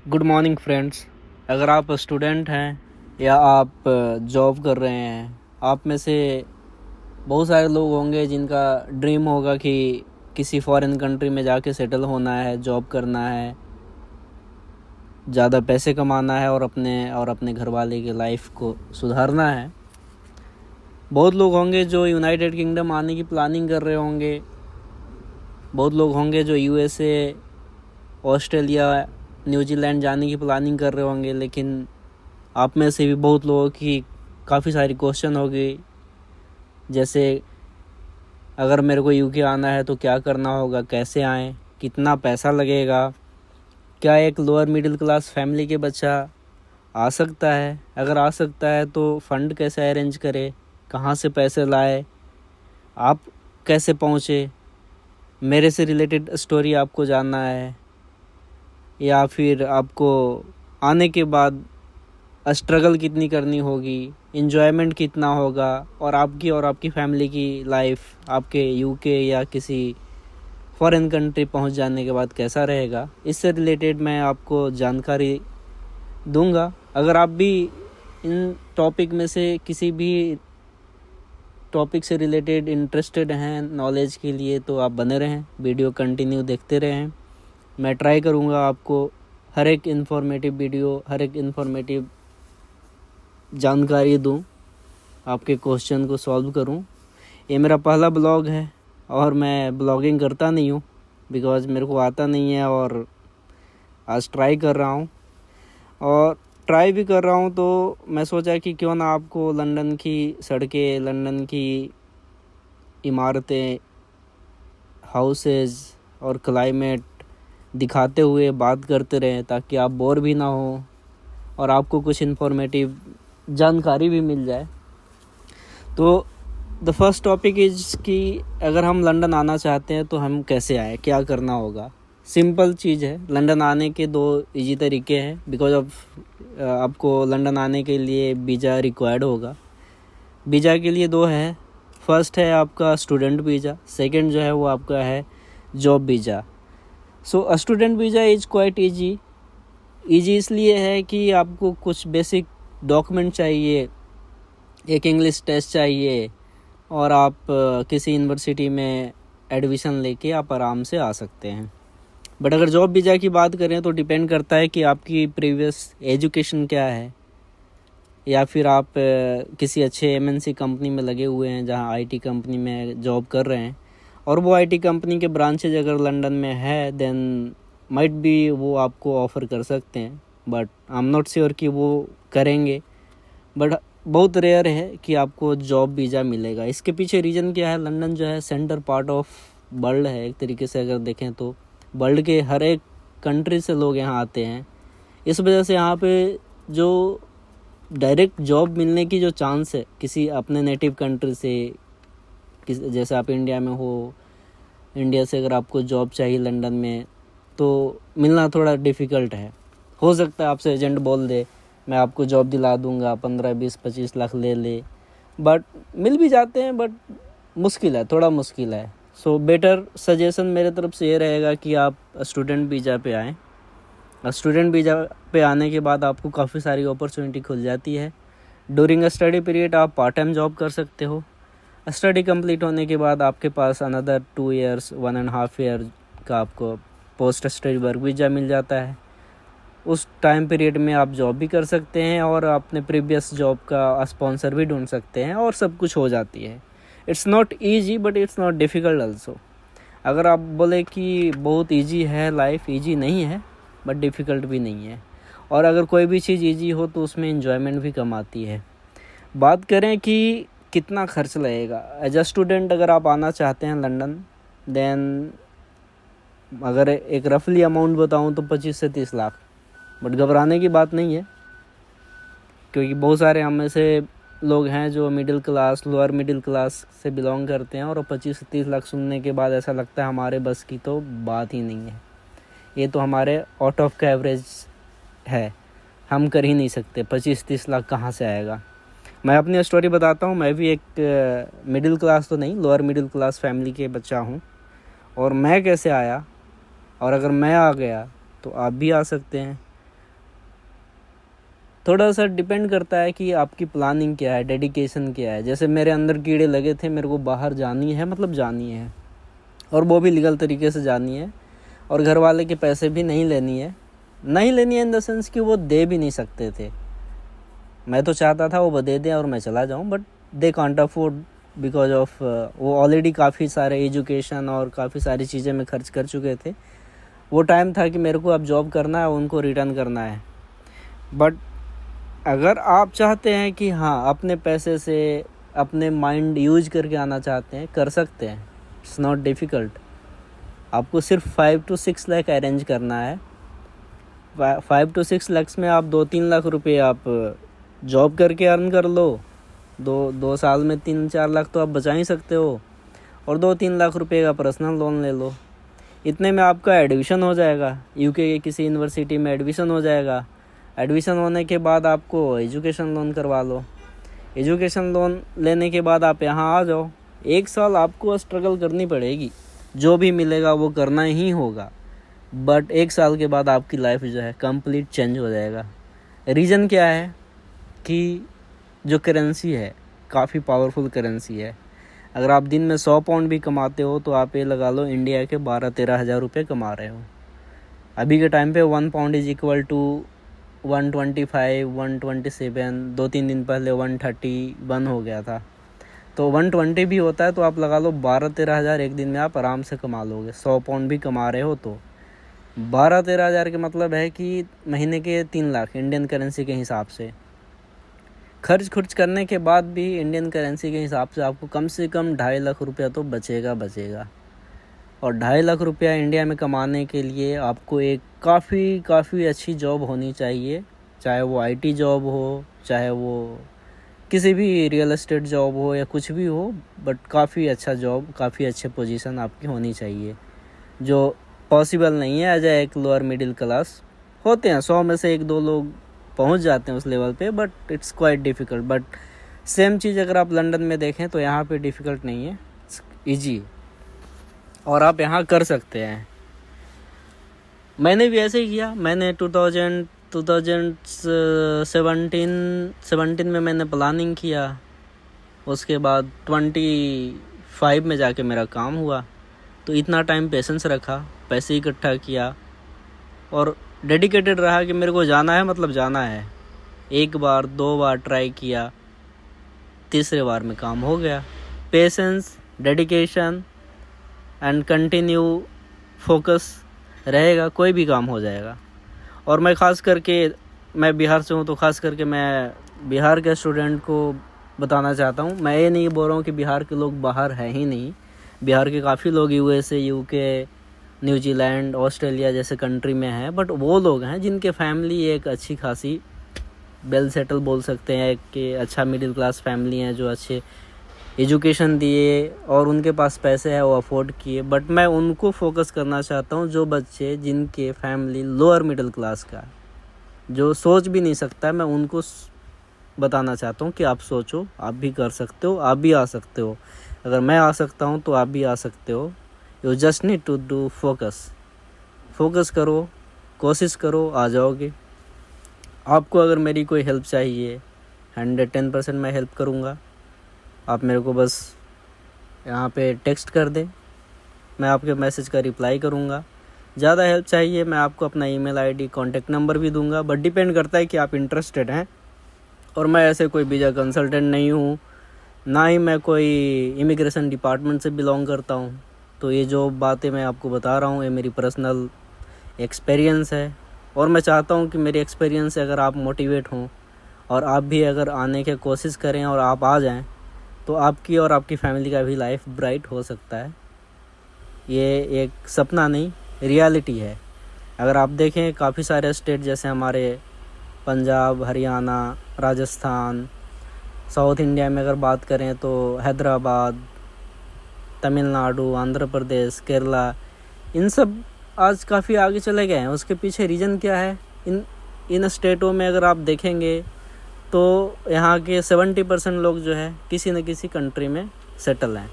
Good morning friends. अगर आप student हैं या आप जॉब कर रहे हैं, आप में से बहुत सारे लोग होंगे जिनका ड्रीम होगा कि किसी फॉरेन कंट्री में जाके सेटल होना है, जॉब करना है, ज़्यादा पैसे कमाना है और अपने घर वाले की लाइफ को सुधारना है। बहुत लोग होंगे जो यूनाइटेड किंगडम आने की प्लानिंग कर रहे होंगे। बहुत लोग होंगे जो यूएसए, ऑस्ट्रेलिया, न्यूजीलैंड जाने की प्लानिंग कर रहे होंगे। लेकिन आप में से भी बहुत लोगों की काफ़ी सारी क्वेश्चन होगी, जैसे अगर मेरे को यूके आना है तो क्या करना होगा, कैसे आएँ, कितना पैसा लगेगा, क्या एक लोअर मिडिल क्लास फैमिली के बच्चा आ सकता है, अगर आ सकता है तो फ़ंड कैसे अरेंज करे, कहाँ से पैसे लाए, आप कैसे पहुँचे, मेरे से रिलेटेड स्टोरी आपको जानना है, या फिर आपको आने के बाद स्ट्रगल कितनी करनी होगी, इन्जॉयमेंट कितना होगा, और आपकी फैमिली की लाइफ आपके यूके या किसी फॉरेन कंट्री पहुंच जाने के बाद कैसा रहेगा, इससे रिलेटेड मैं आपको जानकारी दूंगा। अगर आप भी इन टॉपिक में से किसी भी टॉपिक से रिलेटेड इंटरेस्टेड हैं नॉलेज के लिए, तो आप बने रहें, वीडियो कंटिन्यू देखते रहें। मैं ट्राई करूंगा आपको हर एक इन्फॉर्मेटिव वीडियो, हर एक इन्फॉर्मेटिव जानकारी दूं, आपके क्वेश्चन को सॉल्व करूं। ये मेरा पहला ब्लॉग है और मैं ब्लॉगिंग करता नहीं हूं बिकॉज़ मेरे को आता नहीं है, और आज ट्राई कर रहा हूं। और ट्राई भी कर रहा हूं तो मैं सोचा कि क्यों ना आपको लंदन की सड़कें, लंदन की इमारतें, हाउसेस और क्लाइमेट दिखाते हुए बात करते रहें, ताकि आप बोर भी ना हो और आपको कुछ इन्फॉर्मेटिव जानकारी भी मिल जाए। तो द फर्स्ट टॉपिक इज़ कि अगर हम लंदन आना चाहते हैं तो हम कैसे आए, क्या करना होगा। सिंपल चीज़ है, लंदन आने के दो इजी तरीके हैं। बिकॉज ऑफ आपको लंदन आने के लिए वीज़ा रिक्वायर्ड होगा। वीज़ा के लिए दो है, फर्स्ट है आपका स्टूडेंट वीज़ा, सेकंड जो है वो आपका है job visa. So student visa is quite easy इसलिए है कि आपको कुछ बेसिक डॉक्यूमेंट चाहिए, एक इंग्लिश टेस्ट चाहिए, और आप किसी यूनिवर्सिटी में एडमिशन लेके आप आराम से आ सकते हैं। बट अगर जॉब वीज़ा की बात करें तो डिपेंड करता है कि आपकी प्रीवियस एजुकेशन क्या है, या फिर आप किसी अच्छे एमएनसी कंपनी में लगे हुए हैं जहां आईटी कंपनी में जॉब कर रहे हैं, और वो आईटी कंपनी के ब्रांचेज अगर लंदन में है, देन माइट बी वो आपको ऑफ़र कर सकते हैं। But I am not sure कि वो करेंगे। बट बहुत रेयर है कि आपको जॉब वीज़ा मिलेगा। इसके पीछे रीज़न क्या है, लंदन जो है सेंटर पार्ट ऑफ वर्ल्ड है एक तरीके से अगर देखें तो। वर्ल्ड के हर एक कंट्री से लोग यहाँ आते हैं। इस वजह से यहाँ पे जो डायरेक्ट जॉब मिलने की जो चांस है किसी अपने नेटिव कंट्री से, जैसे आप इंडिया में हो, इंडिया से अगर आपको जॉब चाहिए लंदन में तो मिलना थोड़ा डिफ़िकल्ट है। हो सकता है आपसे एजेंट बोल दे मैं आपको जॉब दिला दूंगा, 15, 20, 25 लाख ले, बट मिल भी जाते हैं, बट मुश्किल है, थोड़ा मुश्किल है। सो बेटर सजेशन मेरे तरफ से ये रहेगा कि आप स्टूडेंट वीज़ा पे आएँ। स्टूडेंट वीज़ा पे आने के बाद आपको काफ़ी सारी अपॉर्चुनिटी खुल जाती है। ड्यूरिंग स्टडी पीरियड आप पार्ट टाइम जॉब कर सकते हो। स्टडी कंप्लीट होने के बाद आपके पास अनदर 2 ईयर्स, 1.5 ईयर का आपको पोस्ट स्टडी वर्क वीज़ा मिल जाता है। उस टाइम पीरियड में आप जॉब भी कर सकते हैं और अपने प्रीवियस जॉब का स्पॉन्सर भी ढूंढ सकते हैं, और सब कुछ हो जाती है। It's not easy but it's not difficult also. अगर आप बोले कि बहुत ईजी है लाइफ, ईजी नहीं है बट डिफ़िकल्ट भी नहीं है। और अगर कोई भी चीज़ ईजी हो तो उसमें एंजॉयमेंट भी कम आती है। बात करें कि कितना खर्च लगेगा एज अ स्टूडेंट अगर आप आना चाहते हैं लंदन, देन अगर एक रफली अमाउंट बताऊं तो 25 से 30 लाख। बट घबराने की बात नहीं है, क्योंकि बहुत सारे हम में से लोग हैं जो middle class, lower middle class से बिलोंग करते हैं, और 25 से 30 लाख सुनने के बाद ऐसा लगता है हमारे बस की तो बात ही नहीं है, ये तो हमारे आउट ऑफ का एवरेज है, हम कर ही नहीं सकते। 25-30 लाख कहाँ से आएगा। मैं अपनी स्टोरी बताता हूँ। मैं भी एक मिडिल क्लास तो नहीं, लोअर मिडिल क्लास फैमिली के बच्चा हूँ, और मैं कैसे आया, और अगर मैं आ गया तो आप भी आ सकते हैं। थोड़ा सा डिपेंड करता है कि आपकी प्लानिंग क्या है, डेडिकेशन क्या है। जैसे मेरे अंदर कीड़े लगे थे, मेरे को बाहर जानी है, मतलब जानी है, और वो भी लीगल तरीके से जानी है, और घर वाले के पैसे भी नहीं लेनी है इन द सेंस कि वो दे भी नहीं सकते थे। मैं तो चाहता था वो दे दें और मैं चला जाऊं, but they can't afford because of वो ऑलरेडी काफ़ी सारे एजुकेशन और काफ़ी सारी चीज़ें में खर्च कर चुके थे। वो टाइम था कि मेरे को अब जॉब करना है, उनको रिटर्न करना है। बट अगर आप चाहते हैं कि हाँ अपने पैसे से अपने माइंड यूज करके आना चाहते हैं, कर सकते हैं, इट्स नॉट डिफ़िकल्ट। आपको सिर्फ 5 to 6 लाख अरेंज करना है। 5 to 6 लाख में आप 2-3 लाख रुपए आप जॉब करके अर्न कर लो। दो साल में 3-4 लाख तो आप बचा ही सकते हो, और 2-3 लाख रुपए का पर्सनल लोन ले लो। इतने में आपका एडमिशन हो जाएगा, यूके के किसी यूनिवर्सिटी में एडमिशन हो जाएगा। एडमिशन होने के बाद आपको एजुकेशन लोन करवा लो। एजुकेशन लोन लेने के बाद आप यहाँ आ जाओ। 1 साल आपको स्ट्रगल करनी पड़ेगी, जो भी मिलेगा वो करना ही होगा, बट 1 साल के बाद आपकी लाइफ जो है कंप्लीट चेंज हो जाएगा। रीज़न क्या है कि जो करेंसी है काफ़ी पावरफुल करेंसी है। अगर आप दिन में 100 पाउंड भी कमाते हो तो आप ये लगा लो इंडिया के 12-13 हज़ार रुपये कमा रहे हो। अभी के टाइम पे 1 पाउंड इज इक्वल टू 125, 127, 2-3 दिन पहले 131 हो गया था। तो 120 भी होता है, तो आप लगा लो 12-13 हज़ार एक दिन में आप आराम से कमा लोगे। 100 पाउंड भी कमा रहे हो तो 12-13 हज़ार के मतलब है कि महीने के 3 लाख इंडियन करेंसी के हिसाब से। खर्च करने के बाद भी इंडियन करेंसी के हिसाब से आपको कम से कम 2.5 लाख रुपया तो बचेगा। और 2.5 लाख रुपया इंडिया में कमाने के लिए आपको एक काफ़ी अच्छी जॉब होनी चाहिए, चाहे वो आईटी जॉब हो, चाहे वो किसी भी रियल एस्टेट जॉब हो या कुछ भी हो, बट काफ़ी अच्छा जॉब, काफ़ी अच्छे पोजीशन आपकी होनी चाहिए, जो पॉसिबल नहीं है एज एक लोअर मिडिल क्लास। होते हैं 100 में से 1-2 लोग पहुंच जाते हैं उस लेवल पे, but it's quite difficult. But same चीज़ अगर आप लंदन में देखें तो यहाँ पे डिफ़िकल्ट नहीं है, ईजी, और आप यहाँ कर सकते हैं। मैंने भी ऐसे ही किया। मैंने 2017 में मैंने प्लानिंग किया, उसके बाद 25 में जाके मेरा काम हुआ। तो इतना टाइम पेशेंस रखा, पैसे इकट्ठा किया और डेडिकेटेड रहा कि मेरे को जाना है, मतलब जाना है। 1 बार 2 बार ट्राई किया, तीसरे बार में काम हो गया। Patience, dedication and continue focus रहेगा, कोई भी काम हो जाएगा। और मैं मैं बिहार से हूँ, तो ख़ास करके मैं बिहार के स्टूडेंट को बताना चाहता हूँ। मैं ये नहीं बोल रहा हूँ कि बिहार के लोग बाहर हैं ही नहीं। बिहार के काफ़ी लोग यूएसए, यूके, न्यूजीलैंड, ऑस्ट्रेलिया जैसे कंट्री में हैं, बट वो लोग हैं जिनके फैमिली एक अच्छी खासी वेल सेटल बोल सकते हैं कि अच्छा मिडिल क्लास फैमिली हैं, जो अच्छे एजुकेशन दिए और उनके पास पैसे है वो अफोर्ड किए। बट मैं उनको फोकस करना चाहता हूँ, जो बच्चे जिनके फैमिली लोअर मिडिल क्लास का, जो सोच भी नहीं सकता, मैं उनको बताना चाहता हूँ कि आप सोचो, आप भी कर सकते हो, आप भी आ सकते हो। अगर मैं आ सकता हूँ तो आप भी आ सकते हो। You just need to do focus करो, कोशिश करो, आ जाओगे। आपको अगर मेरी कोई हेल्प चाहिए, 110% मैं हेल्प करूँगा। आप मेरे को बस यहाँ पे टेक्स्ट कर दें, मैं आपके मैसेज का रिप्लाई करूँगा। ज़्यादा हेल्प चाहिए मैं आपको अपना ईमेल आईडी, कॉन्टैक्ट नंबर भी दूंगा, बट डिपेंड करता है कि आप इंटरेस्टेड हैं। और मैं ऐसे कोई वीज़ा कंसल्टेंट नहीं हूँ, ना ही मैं कोई इमिग्रेशन डिपार्टमेंट से बिलोंग करता हूँ। तो ये जो बातें मैं आपको बता रहा हूँ, ये मेरी पर्सनल एक्सपीरियंस है, और मैं चाहता हूँ कि मेरी एक्सपीरियंस से अगर आप मोटिवेट हों और आप भी अगर आने की कोशिश करें और आप आ जाएं, तो आपकी और आपकी फैमिली का भी लाइफ ब्राइट हो सकता है। ये एक सपना नहीं, रियलिटी है। अगर आप देखें काफ़ी सारे स्टेट जैसे हमारे पंजाब, हरियाणा, राजस्थान, साउथ इंडिया में अगर बात करें तो हैदराबाद, तमिलनाडु, आंध्र प्रदेश, केरला, इन सब आज काफ़ी आगे चले गए हैं। उसके पीछे रीज़न क्या है? इन स्टेटों में अगर आप देखेंगे तो यहाँ के 70% लोग जो है किसी न किसी कंट्री में सेटल हैं।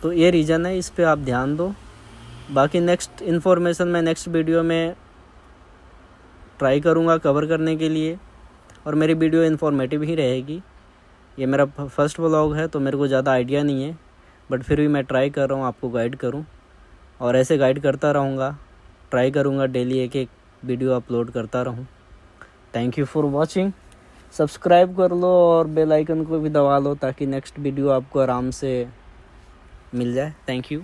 तो ये रीज़न है, इस पे आप ध्यान दो। बाकी नेक्स्ट इन्फॉर्मेशन मैं नेक्स्ट वीडियो में ट्राई करूँगा कवर करने के लिए, और मेरी वीडियो इन्फॉर्मेटिव ही रहेगी। ये मेरा फर्स्ट व्लॉग है तो मेरे को ज़्यादा आइडिया नहीं है, बट फिर भी मैं ट्राई कर रहा हूँ आपको गाइड करूँ, और ऐसे गाइड करता रहूँगा। ट्राई करूँगा डेली एक एक वीडियो अपलोड करता रहूँ। Thank you for watching. Subscribe कर लो और बेल आइकन को भी दबा लो ताकि नेक्स्ट वीडियो आपको आराम से मिल जाए। Thank you.